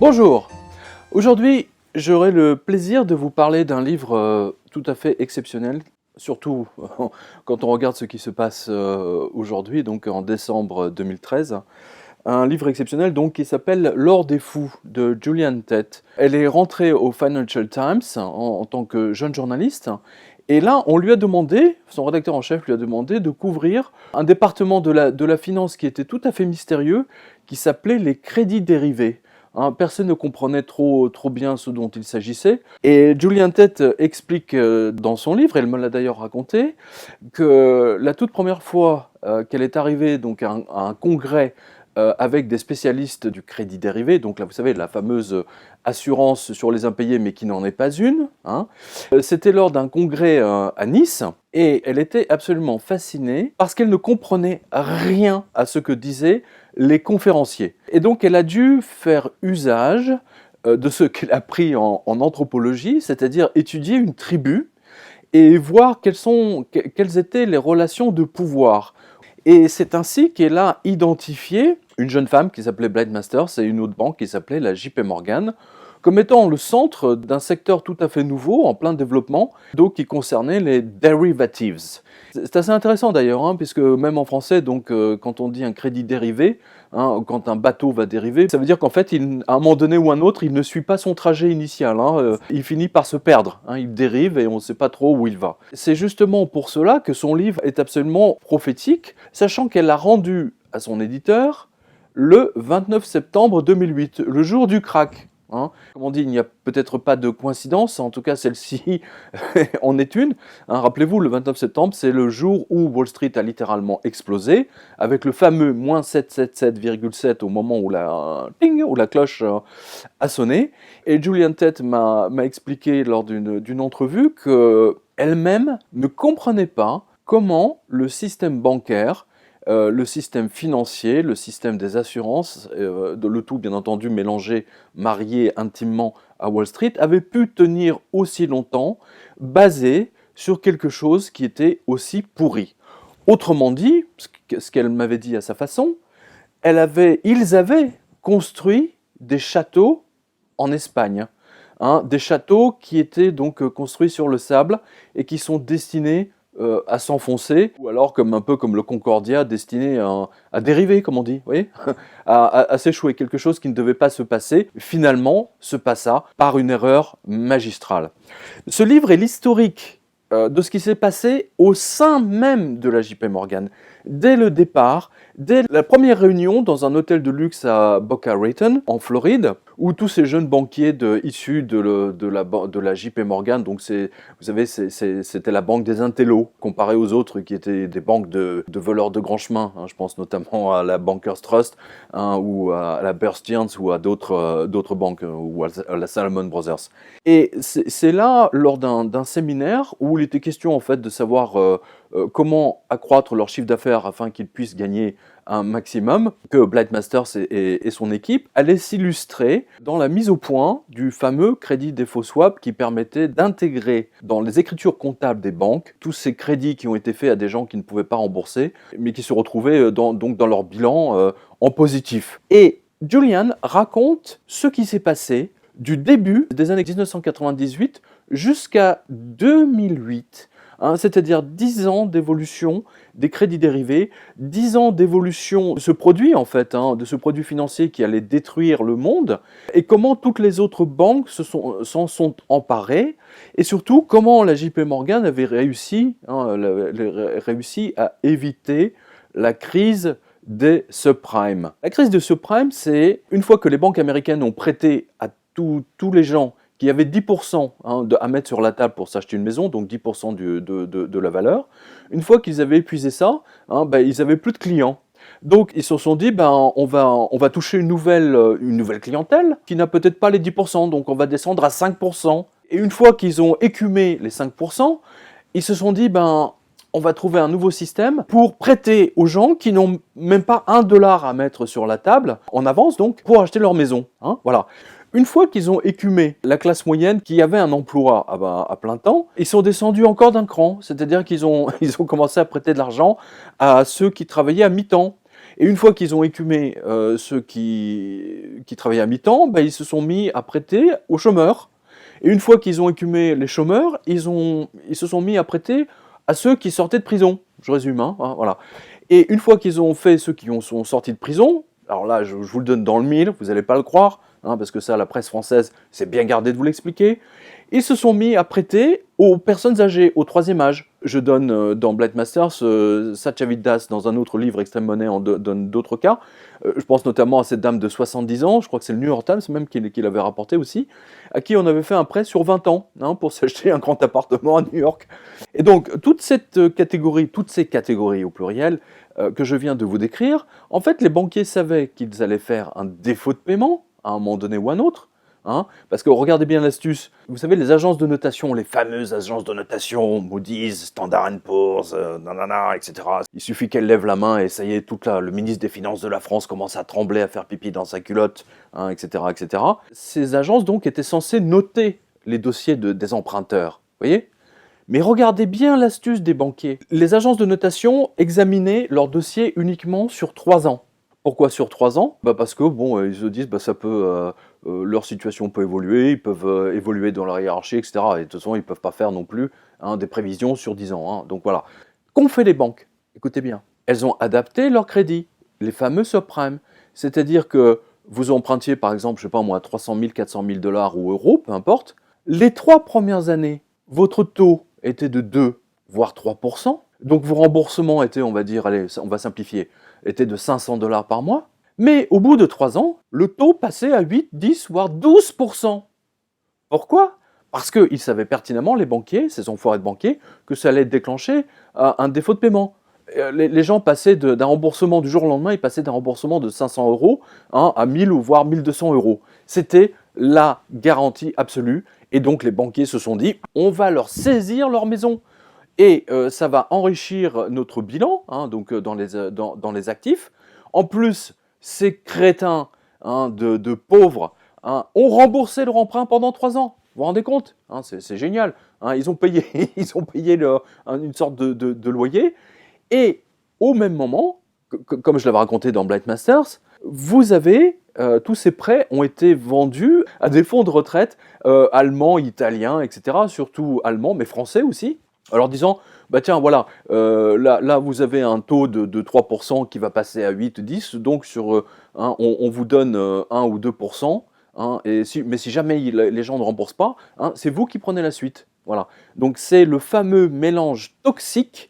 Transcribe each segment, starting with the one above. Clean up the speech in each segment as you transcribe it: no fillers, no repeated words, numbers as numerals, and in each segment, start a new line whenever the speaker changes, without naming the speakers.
Bonjour! Aujourd'hui, j'aurai le plaisir de vous parler d'un livre tout à fait exceptionnel, surtout quand on regarde ce qui se passe aujourd'hui, donc en décembre 2013. Un livre exceptionnel donc qui s'appelle L'or des fous de Gillian Tett. Elle est rentrée au Financial Times en tant que jeune journaliste. Et là, on lui a demandé, son rédacteur en chef lui a demandé de couvrir un département de la finance qui était tout à fait mystérieux, qui s'appelait les crédits dérivés. Hein, personne ne comprenait trop bien ce dont il s'agissait. Et Gillian Tett explique dans son livre, elle me l'a d'ailleurs raconté, que la toute première fois qu'elle est arrivée donc, à un congrès avec des spécialistes du crédit dérivé, donc là vous savez la fameuse assurance sur les impayés mais qui n'en est pas une, hein. C'était lors d'un congrès à Nice et elle était absolument fascinée parce qu'elle ne comprenait rien à ce que disaient les conférenciers. Et donc elle a dû faire usage de ce qu'elle a appris en anthropologie, c'est-à-dire étudier une tribu et voir quelles étaient les relations de pouvoir. Et c'est ainsi qu'elle a identifié une jeune femme qui s'appelait Blythe Masters et une autre banque qui s'appelait la JP Morgan comme étant le centre d'un secteur tout à fait nouveau, en plein développement, donc qui concernait les derivatives. C'est assez intéressant d'ailleurs, hein, puisque même en français, donc, quand on dit un crédit dérivé, hein, quand un bateau va dériver, ça veut dire qu'en fait, à un moment donné ou un autre, il ne suit pas son trajet initial, hein, il finit par se perdre, hein, il dérive et on ne sait pas trop où il va. C'est justement pour cela que son livre est absolument prophétique, sachant qu'elle l'a rendu à son éditeur le 29 septembre 2008, le jour du crack. Hein. Comme on dit, il n'y a peut-être pas de coïncidence, en tout cas celle-ci en est une. Hein, rappelez-vous, le 29 septembre, c'est le jour où Wall Street a littéralement explosé, avec le fameux moins 777,7 au moment où la cloche a sonné. Et Gillian Tett m'a expliqué lors d'une entrevue qu'elle-même ne comprenait pas comment le système bancaire, le système financier, le système des assurances, le tout bien entendu mélangé, marié intimement à Wall Street, avait pu tenir aussi longtemps, basé sur quelque chose qui était aussi pourri. Autrement dit, ce qu'elle m'avait dit à sa façon, ils avaient construit des châteaux en Espagne. Hein, des châteaux qui étaient donc construits sur le sable et qui sont destinés à s'enfoncer, ou alors un peu comme le Concordia, destiné à dériver, comme on dit, vous voyez, à s'échouer, quelque chose qui ne devait pas se passer, finalement se passa par une erreur magistrale. Ce livre est l'historique de ce qui s'est passé au sein même de la JP Morgan. Dès le départ, dès la première réunion dans un hôtel de luxe à Boca Raton, en Floride, où tous ces jeunes banquiers issus de la JP Morgan, donc vous savez, c'était la banque des intellos, comparée aux autres qui étaient des banques de voleurs de grand chemin. Hein, je pense notamment à la Bankers Trust, hein, ou à la Bear Stearns, ou à d'autres banques, ou à la Salomon Brothers. Et c'est là, lors d'un séminaire, où il était question en fait de savoir comment accroître leur chiffre d'affaires afin qu'ils puissent gagner un maximum, que Blythe Masters et son équipe allaient s'illustrer dans la mise au point du fameux crédit défaut swap qui permettait d'intégrer dans les écritures comptables des banques tous ces crédits qui ont été faits à des gens qui ne pouvaient pas rembourser, mais qui se retrouvaient donc dans leur bilan en positif. Et Gillian raconte ce qui s'est passé du début des années 1998 jusqu'à 2008, hein, c'est-à-dire 10 ans d'évolution des crédits dérivés, 10 ans d'évolution de ce produit en fait, hein, de ce produit financier qui allait détruire le monde, et comment toutes les autres banques s'en sont emparées, et surtout comment la JP Morgan avait réussi à éviter la crise des subprimes. La crise des subprimes, c'est une fois que les banques américaines ont prêté à tous les gens qui avaient 10% à mettre sur la table pour s'acheter une maison, donc 10% de la valeur. Une fois qu'ils avaient épuisé ça, ils n'avaient plus de clients. Donc ils se sont dit, on va toucher une nouvelle clientèle qui n'a peut-être pas les 10%, donc on va descendre à 5%. Et une fois qu'ils ont écumé les 5%, ils se sont dit, on va trouver un nouveau système pour prêter aux gens qui n'ont même pas $1 à mettre sur la table, en avance donc, pour acheter leur maison. Hein, voilà. Une fois qu'ils ont écumé la classe moyenne qui avait un emploi à plein temps, ils sont descendus encore d'un cran, c'est-à-dire qu'ils ont commencé à prêter de l'argent à ceux qui travaillaient à mi-temps. Et une fois qu'ils ont écumé ceux qui travaillaient à mi-temps, ben, ils se sont mis à prêter aux chômeurs. Et une fois qu'ils ont écumé les chômeurs, ils se sont mis à prêter à ceux qui sortaient de prison. Je résume, hein, voilà. Et une fois qu'ils ont fait ceux qui sont sortis de prison, alors là, je vous le donne dans le mille, vous n'allez pas le croire, hein, parce que ça, la presse française s'est bien gardée de vous l'expliquer, ils se sont mis à prêter aux personnes âgées, au troisième âge. Je donne dans Blight Masters, Satyavid Das, dans un autre livre, Extrême Monnaie, en donne d'autres cas. Je pense notamment à cette dame de 70 ans, je crois que c'est le New York Times même qui l'avait rapporté aussi, à qui on avait fait un prêt sur 20 ans, hein, pour s'acheter un grand appartement à New York. Et donc, toute cette catégorie, toutes ces catégories au pluriel, que je viens de vous décrire, en fait, les banquiers savaient qu'ils allaient faire un défaut de paiement, à un moment donné ou à un autre, hein, parce que regardez bien l'astuce, vous savez, les agences de notation, les fameuses agences de notation, Moody's, Standard Poor's, nanana, etc. Il suffit qu'elles lèvent la main et ça y est, le ministre des Finances de la France commence à trembler, à faire pipi dans sa culotte, hein, etc., etc. Ces agences donc étaient censées noter les dossiers des emprunteurs, vous voyez ? Mais regardez bien l'astuce des banquiers. Les agences de notation examinaient leurs dossiers uniquement sur 3 ans. Pourquoi sur 3 ans ? Parce que, bon, ils se disent, ça peut, leur situation peut évoluer, ils peuvent évoluer dans leur hiérarchie, etc. Et de toute façon, ils ne peuvent pas faire non plus, hein, des prévisions sur 10 ans. Hein. Donc voilà. Qu'ont fait les banques ? Écoutez bien. Elles ont adapté leur crédit, les fameux subprimes. C'est-à-dire que vous empruntiez, par exemple, je ne sais pas moi, 300 000, 400 000 dollars ou euros, peu importe. Les 3 premières années, votre taux était de 2, voire 3%. Donc vos remboursements étaient, on va dire, allez, on va simplifier, étaient de 500 dollars par mois. Mais au bout de 3 ans, le taux passait à 8, 10, voire 12%. Pourquoi ? Parce qu'ils savaient pertinemment, les banquiers, ces enfoirés de banquiers, que ça allait déclencher un défaut de paiement. Les gens passaient d'un remboursement du jour au lendemain, ils passaient d'un remboursement de 500 euros, hein, à 1000 ou voire 1200 euros. C'était la garantie absolue. Et donc les banquiers se sont dit, on va leur saisir leur maison. Et ça va enrichir notre bilan, hein, donc dans les actifs. En plus, ces crétins, hein, de pauvres, hein, ont remboursé leur emprunt pendant 3 ans. Vous vous rendez compte, hein, c'est génial. Hein, ils ont payé, une sorte de loyer. Et au même moment, comme je l'avais raconté dans Blight Masters, vous avez, tous ces prêts ont été vendus à des fonds de retraite allemands, italiens, etc. Surtout allemands, mais français aussi. Alors disant, tiens, voilà, là vous avez un taux de 3% qui va passer à 8, 10, donc hein, on vous donne 1 ou 2%, hein, mais si jamais les gens ne remboursent pas, hein, c'est vous qui prenez la suite. Voilà. Donc c'est le fameux mélange toxique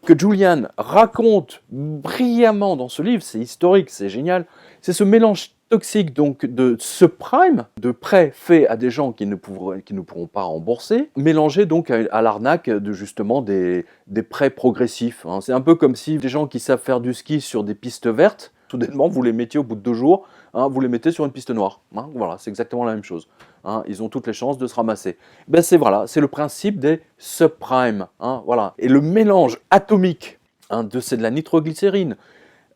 que Julian raconte brillamment dans ce livre, c'est historique, c'est génial. C'est ce mélange toxique donc de subprime, de prêts faits à des gens qui ne pourront pas rembourser, mélangé donc à l'arnaque de justement des prêts progressifs. Hein. C'est un peu comme si des gens qui savent faire du ski sur des pistes vertes, soudainement vous les mettiez au bout de 2 jours, hein, vous les mettez sur une piste noire. Hein. Voilà, c'est exactement la même chose. Hein. Ils ont toutes les chances de se ramasser. C'est le principe des subprimes. Hein, voilà. Et le mélange atomique, hein, de la nitroglycérine,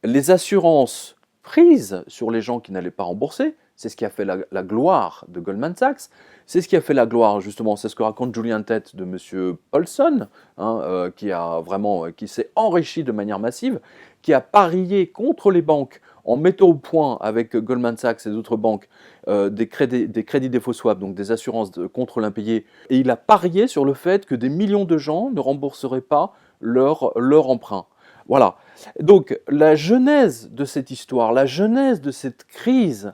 les assurances prises sur les gens qui n'allaient pas rembourser, c'est ce qui a fait la gloire de Goldman Sachs, c'est ce qui a fait la gloire, justement, c'est ce que raconte Julian Tett de M. Paulson, hein, qui s'est enrichi de manière massive, qui a parié contre les banques en mettant au point avec Goldman Sachs et d'autres banques des crédits défaut swap, donc des assurances contre l'impayé, et il a parié sur le fait que des millions de gens ne rembourseraient pas leur emprunt. Voilà. Donc, la genèse de cette histoire, la genèse de cette crise,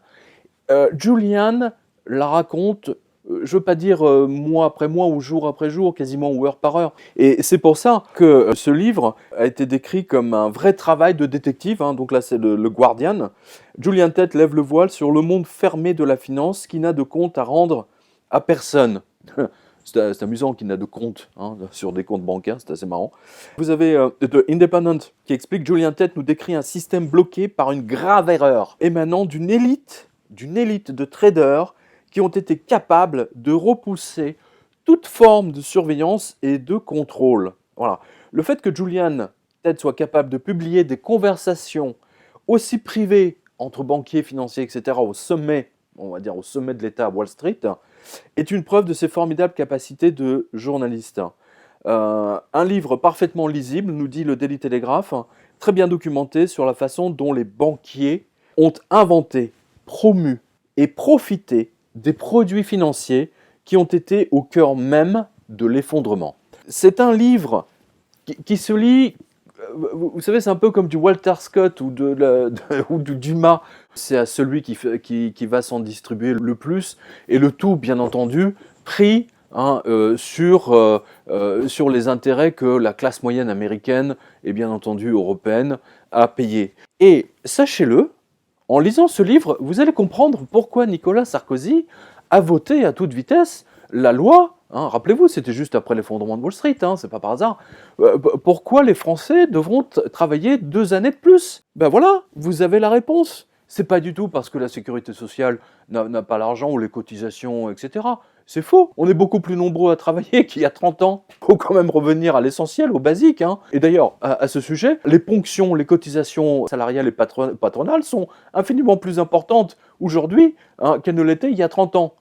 Julian la raconte, je ne veux pas dire mois après mois ou jour après jour, quasiment ou heure par heure. Et c'est pour ça que ce livre a été décrit comme un vrai travail de détective. Hein. Donc là, c'est le Guardian. Julian Tett lève le voile sur le monde fermé de la finance qui n'a de compte à rendre à personne. C'est amusant qu'il n'a de compte, hein, sur des comptes bancaires, c'est assez marrant. Vous avez The Independent qui explique que Julian Tett nous décrit un système bloqué par une grave erreur émanant d'une élite de traders qui ont été capables de repousser toute forme de surveillance et de contrôle. Voilà. Le fait que Julian Tett soit capable de publier des conversations aussi privées entre banquiers, financiers, etc., au sommet de l'État à Wall Street, est une preuve de ses formidables capacités de journaliste. Un livre parfaitement lisible, nous dit le Daily Telegraph, très bien documenté sur la façon dont les banquiers ont inventé, promu et profité des produits financiers qui ont été au cœur même de l'effondrement. C'est un livre qui se lit, vous savez, c'est un peu comme du Walter Scott ou, ou du Dumas. C'est à celui qui va s'en distribuer le plus, et le tout, bien entendu, pris sur les intérêts que la classe moyenne américaine et bien entendu européenne a payé. Et sachez-le, en lisant ce livre, vous allez comprendre pourquoi Nicolas Sarkozy a voté à toute vitesse la loi. Rappelez-vous, c'était juste après l'effondrement de Wall Street, c'est pas par hasard. Pourquoi les Français devront travailler 2 années de plus? Ben voilà, vous avez la réponse. C'est pas du tout parce que la sécurité sociale n'a pas l'argent ou les cotisations, etc. C'est faux. On est beaucoup plus nombreux à travailler qu'il y a 30 ans. Il faut quand même revenir à l'essentiel, au basique. Et d'ailleurs, à ce sujet, les ponctions, les cotisations salariales et patronales sont infiniment plus importantes aujourd'hui qu'elles ne l'étaient il y a 30 ans.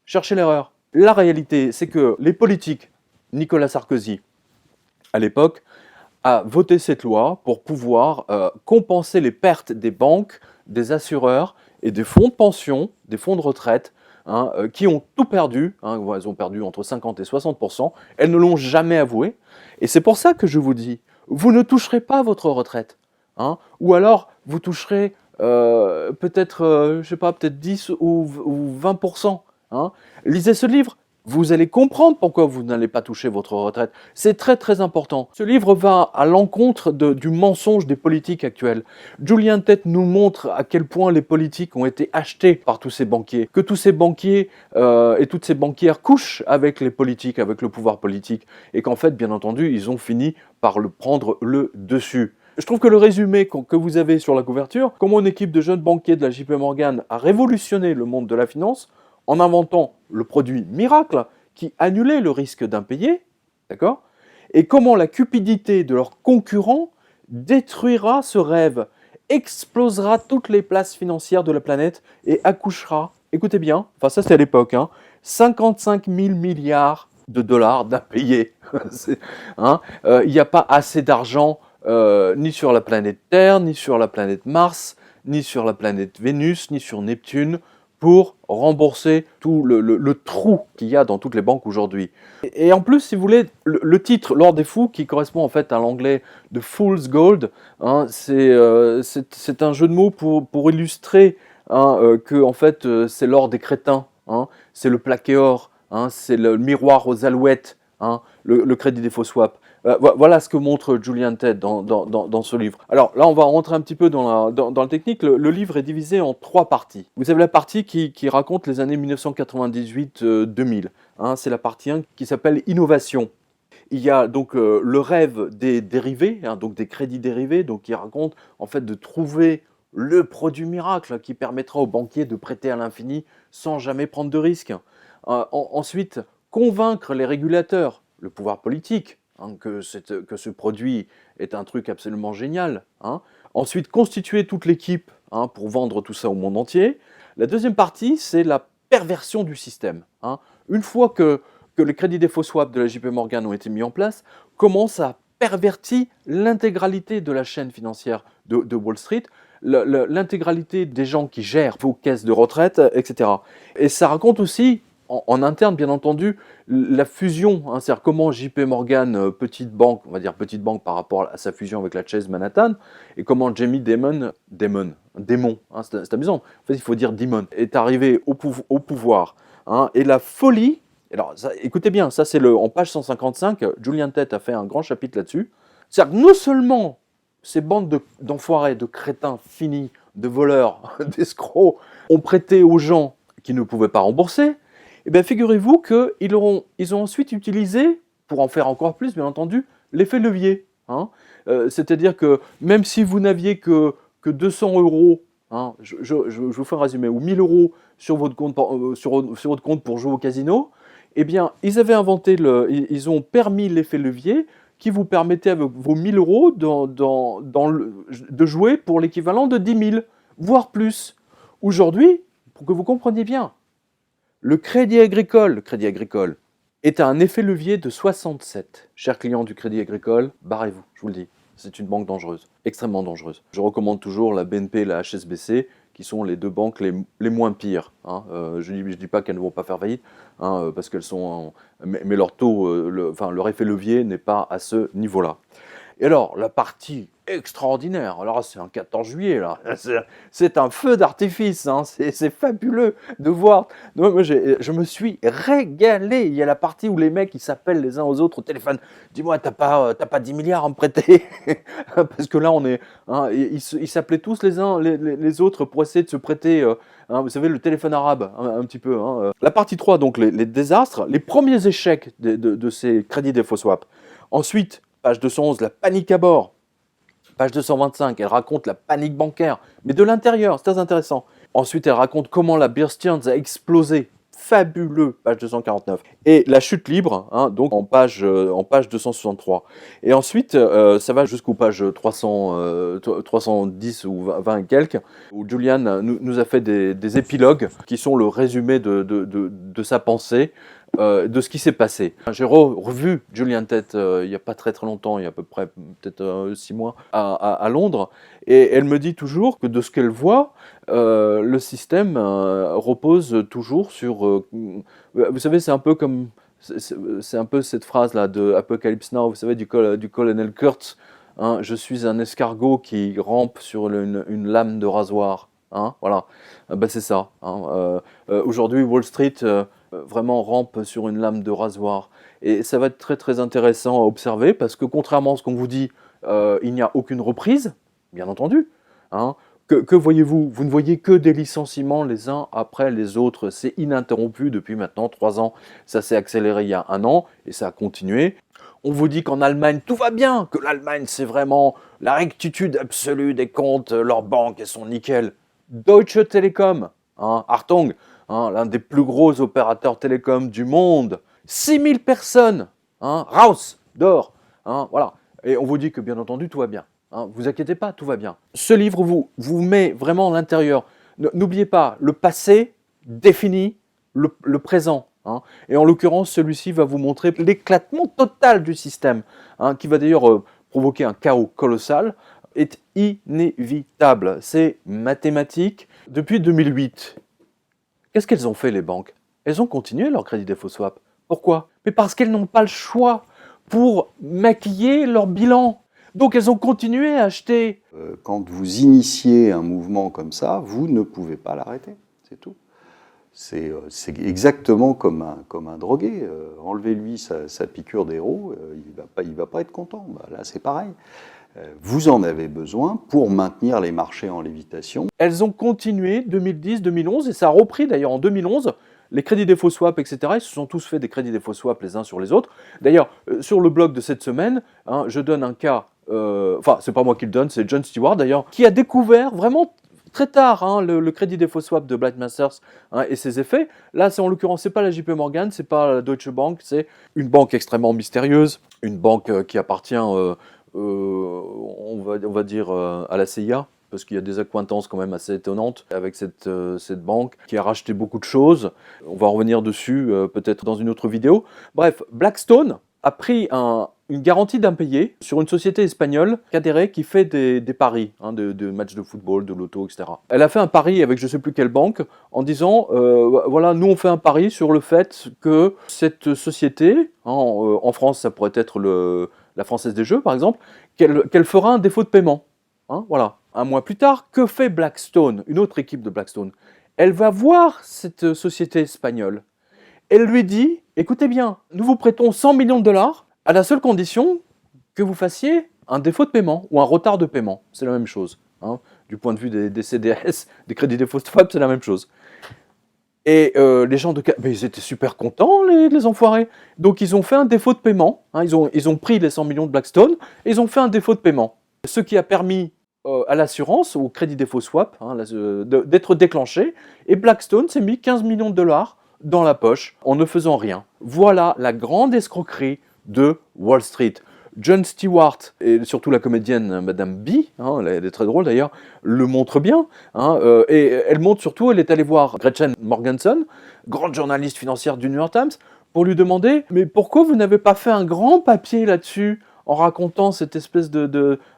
Cherchez l'erreur. La réalité, c'est que les politiques, Nicolas Sarkozy, à l'époque, a voté cette loi pour pouvoir compenser les pertes des banques, des assureurs et des fonds de pension, des fonds de retraite, qui ont tout perdu. Elles ont perdu entre 50 et 60%. Elles ne l'ont jamais avoué. Et c'est pour ça que je vous dis, vous ne toucherez pas votre retraite. Ou alors, vous toucherez peut-être, je sais pas, peut-être 10 ou 20%. Lisez ce livre. Vous allez comprendre pourquoi vous n'allez pas toucher votre retraite. C'est très très important. Ce livre va à l'encontre du mensonge des politiques actuelles. Julian Tett nous montre à quel point les politiques ont été achetés par tous ces banquiers, que tous ces banquiers et toutes ces banquières couchent avec les politiques, avec le pouvoir politique, et qu'en fait, bien entendu, ils ont fini par prendre le dessus. Je trouve que le résumé que vous avez sur la couverture, comment une équipe de jeunes banquiers de la JP Morgan a révolutionné le monde de la finance, en inventant le produit miracle qui annulait le risque d'impayé, d'accord? Et comment la cupidité de leurs concurrents détruira ce rêve, explosera toutes les places financières de la planète et accouchera, écoutez bien, enfin ça c'était à l'époque, 55 000 milliards de dollars d'impayés. Il n'y a pas assez d'argent ni sur la planète Terre, ni sur la planète Mars, ni sur la planète Vénus, ni sur Neptune, pour rembourser tout le trou qu'il y a dans toutes les banques aujourd'hui. Et en plus, si vous voulez, le titre, l'or des fous, qui correspond en fait à l'anglais de Fool's Gold, c'est un jeu de mots pour illustrer que en fait, c'est l'or des crétins, c'est le plaqué or, c'est le miroir aux alouettes, le crédit des faux swaps. Voilà ce que montre Julian Tett dans ce livre. Alors là, on va rentrer un petit peu dans le technique. Le livre est divisé en 3 parties. Vous avez la partie qui raconte les années 1998-2000. C'est la partie 1 qui s'appelle Innovation. Il y a donc le rêve des dérivés, donc des crédits dérivés, donc qui raconte en fait de trouver le produit miracle qui permettra aux banquiers de prêter à l'infini sans jamais prendre de risques. Ensuite, convaincre les régulateurs, le pouvoir politique, que ce produit est un truc absolument génial. Ensuite, constituer toute l'équipe pour vendre tout ça au monde entier. La deuxième partie, c'est la perversion du système. Une fois que les crédits des faux swaps de la JP Morgan ont été mis en place, comment ça a perverti l'intégralité de la chaîne financière de Wall Street, l'intégralité des gens qui gèrent vos caisses de retraite, etc. Et ça raconte aussi, en interne, bien entendu, la fusion, c'est-à-dire comment JP Morgan, petite banque, on va dire petite banque par rapport à sa fusion avec la Chase Manhattan, et comment Jamie Dimon, c'est amusant, en fait il faut dire Dimon, est arrivé au pouvoir. Et la folie, alors ça, écoutez bien, ça c'est en page 155, Julian Tett a fait un grand chapitre là-dessus, c'est-à-dire que non seulement ces bandes d'enfoirés, de crétins finis, de voleurs, d'escrocs, ont prêté aux gens qui ne pouvaient pas rembourser, eh bien, figurez-vous qu'ils ont ensuite utilisé, pour en faire encore plus, bien entendu, l'effet levier. C'est-à-dire que même si vous n'aviez que 200 euros, je vous fais un résumé, ou 1000 euros sur votre compte pour jouer au casino, eh bien, ils ont permis l'effet levier qui vous permettait, avec vos 1000 euros, de jouer pour l'équivalent de 10 000, voire plus. Aujourd'hui, pour que vous compreniez bien, le Crédit Agricole est à un effet levier de 67. Chers clients du Crédit Agricole, barrez-vous, je vous le dis. c'est une banque dangereuse, extrêmement dangereuse. Je recommande toujours la BNP et la HSBC, qui sont les deux banques les moins pires. Hein. Je dis pas qu'elles ne vont pas faire faillite, hein, parce qu'elles sont... mais leur taux, leur effet levier n'est pas à ce niveau-là. Et alors, la partie extraordinaire, alors c'est un 14 juillet, là, c'est un feu d'artifice, hein, c'est fabuleux de voir. Moi, je me suis régalé. Il y a la partie où les mecs, ils s'appellent les uns aux autres au téléphone. Dis-moi, t'as pas 10 milliards à me prêter? Parce que là, on est... Hein, ils s'appelaient tous les uns les autres pour essayer de se prêter... hein, vous savez, le téléphone arabe, un petit peu. Hein. La partie 3, donc les désastres, les premiers échecs de ces crédits défaut swap. Ensuite, page 211, la panique à bord. Page 225, elle raconte la panique bancaire, mais de l'intérieur, c'est très intéressant. Ensuite, elle raconte comment la Bear Stearns a explosé. Fabuleux, page 249. Et la chute libre, hein, donc en page 263. Et ensuite, ça va jusqu'aux pages 310 ou 20 et quelques, où Julian nous a fait des épilogues qui sont le résumé de sa pensée, de ce qui s'est passé. J'ai revu Julian Tett il n'y a pas très longtemps, il y a à peu près peut-être 6 mois, à Londres, et elle me dit toujours que de ce qu'elle voit, le système repose toujours sur... vous savez, c'est un peu comme... C'est un peu cette phrase-là de Apocalypse Now, vous savez, du colonel Kurtz, hein, je suis un escargot qui rampe sur une lame de rasoir. Hein, voilà, c'est ça. Hein. Aujourd'hui, Wall Street vraiment rampe sur une lame de rasoir. Et ça va être très intéressant à observer parce que contrairement à ce qu'on vous dit, il n'y a aucune reprise, bien entendu. Hein. Que voyez-vous? Vous ne voyez que des licenciements les uns après les autres. C'est ininterrompu depuis maintenant 3 ans. Ça s'est accéléré il y a 1 an et ça a continué. On vous dit qu'en Allemagne, tout va bien, que l'Allemagne, c'est vraiment la rectitude absolue des comptes, leurs banques, elles sont nickel. Deutsche Telekom, hein, Achtung, hein, l'un des plus gros opérateurs télécoms du monde. 6000 personnes, hein, raus, dehors, hein, voilà. Et on vous dit que bien entendu, tout va bien. Hein, vous inquiétez pas, tout va bien. Ce livre vous met vraiment à l'intérieur. N'oubliez pas, le passé définit le présent. Hein. Et en l'occurrence, celui-ci va vous montrer l'éclatement total du système, hein, qui va d'ailleurs provoquer un chaos colossal, est inévitable. C'est mathématique. Depuis 2008, qu'est-ce qu'elles ont fait les banques? Elles ont continué leur crédit défaut swap. Pourquoi? Mais parce qu'elles n'ont pas le choix pour maquiller leur bilan. Donc elles ont continué à acheter.
Quand vous initiez un mouvement comme ça, vous ne pouvez pas l'arrêter, c'est tout. C'est exactement comme un drogué. Enlevez-lui sa piqûre d'héros, il va pas être content. Là, c'est pareil. Vous en avez besoin pour maintenir les marchés en lévitation.
Elles ont continué 2010, 2011, et ça a repris d'ailleurs en 2011. Les crédits défaut swap, etc., ils se sont tous fait des crédits défaut swap les uns sur les autres. D'ailleurs, sur le blog de cette semaine, hein, je donne un cas, enfin, c'est pas moi qui le donne, c'est Jon Stewart d'ailleurs, qui a découvert vraiment très tard hein, le crédit défaut swap de Blight Masters hein, et ses effets. Là, en l'occurrence, c'est pas la JP Morgan, c'est pas la Deutsche Bank, c'est une banque extrêmement mystérieuse, une banque qui appartient, on va dire, à la CIA, parce qu'il y a des accointances quand même assez étonnantes avec cette banque qui a racheté beaucoup de choses. On va revenir dessus peut-être dans une autre vidéo. Bref, Blackstone a pris une garantie d'impayé sur une société espagnole cadérée qui fait des paris, hein, de matchs de football, de loto, etc. Elle a fait un pari avec je ne sais plus quelle banque en disant, voilà, nous on fait un pari sur le fait que cette société, hein, en France ça pourrait être la Française des Jeux par exemple, qu'elle fera un défaut de paiement. Hein, voilà. 1 mois plus tard, que fait Blackstone, une autre équipe de Blackstone? Elle va voir cette société espagnole. Elle lui dit, écoutez bien, nous vous prêtons 100 millions de dollars à la seule condition que vous fassiez un défaut de paiement ou un retard de paiement. C'est la même chose. Hein. Du point de vue des CDS, des crédits défaut swap, c'est la même chose. Et les gens mais ils étaient super contents, les enfoirés. Donc ils ont fait un défaut de paiement. Hein. Ils ont pris les 100 millions de Blackstone et ils ont fait un défaut de paiement. Ce qui a permis à l'assurance, au crédit défaut swap, hein, d'être déclenché. Et Blackstone s'est mis 15 millions de dollars dans la poche en ne faisant rien. Voilà la grande escroquerie de Wall Street. Jon Stewart, et surtout la comédienne Madame B, hein, elle est très drôle d'ailleurs, le montre bien. Hein, et elle montre surtout, elle est allée voir Gretchen Morgenson, grande journaliste financière du New York Times, pour lui demander « Mais pourquoi vous n'avez pas fait un grand papier là-dessus ?» en racontant cette espèce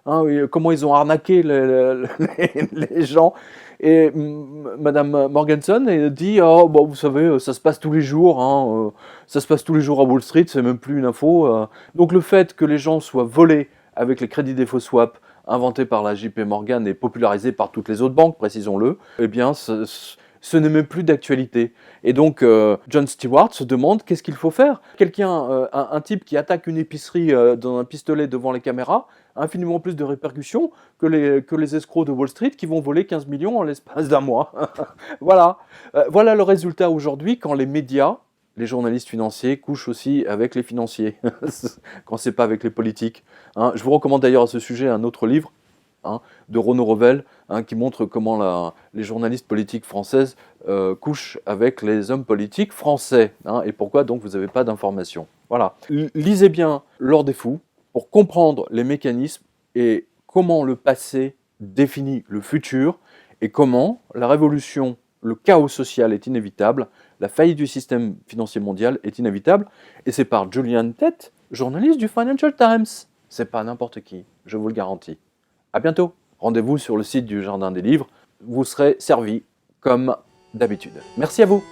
oui, comment ils ont arnaqué les gens. Et Madame Morgenson dit oh, bon, vous savez, ça se passe tous les jours, ça se passe tous les jours à Wall Street, c'est même plus une info. Donc le fait que les gens soient volés avec les crédits défaut swap inventés par la JP Morgan et popularisés par toutes les autres banques, précisons-le, eh bien, ce n'est même plus d'actualité. Et donc, Jon Stewart se demande qu'est-ce qu'il faut faire. Quelqu'un, un type qui attaque une épicerie dans un pistolet devant les caméras, a infiniment plus de répercussions que les escrocs de Wall Street qui vont voler 15 millions en l'espace d'un mois. Voilà. Voilà le résultat aujourd'hui quand les médias, les journalistes financiers, couchent aussi avec les financiers, quand c'est pas avec les politiques. Je vous recommande d'ailleurs à ce sujet un autre livre, de Renaud Revel, qui montre comment les journalistes politiques françaises couchent avec les hommes politiques français, et pourquoi donc vous n'avez pas d'informations. Voilà. Lisez bien L'Or des Fous pour comprendre les mécanismes et comment le passé définit le futur et comment la révolution, le chaos social est inévitable, la faillite du système financier mondial est inévitable, et c'est par Julian Tett, journaliste du Financial Times. C'est pas n'importe qui, je vous le garantis. À bientôt. Rendez-vous sur le site du Jardin des Livres. Vous serez servi comme d'habitude. Merci à vous.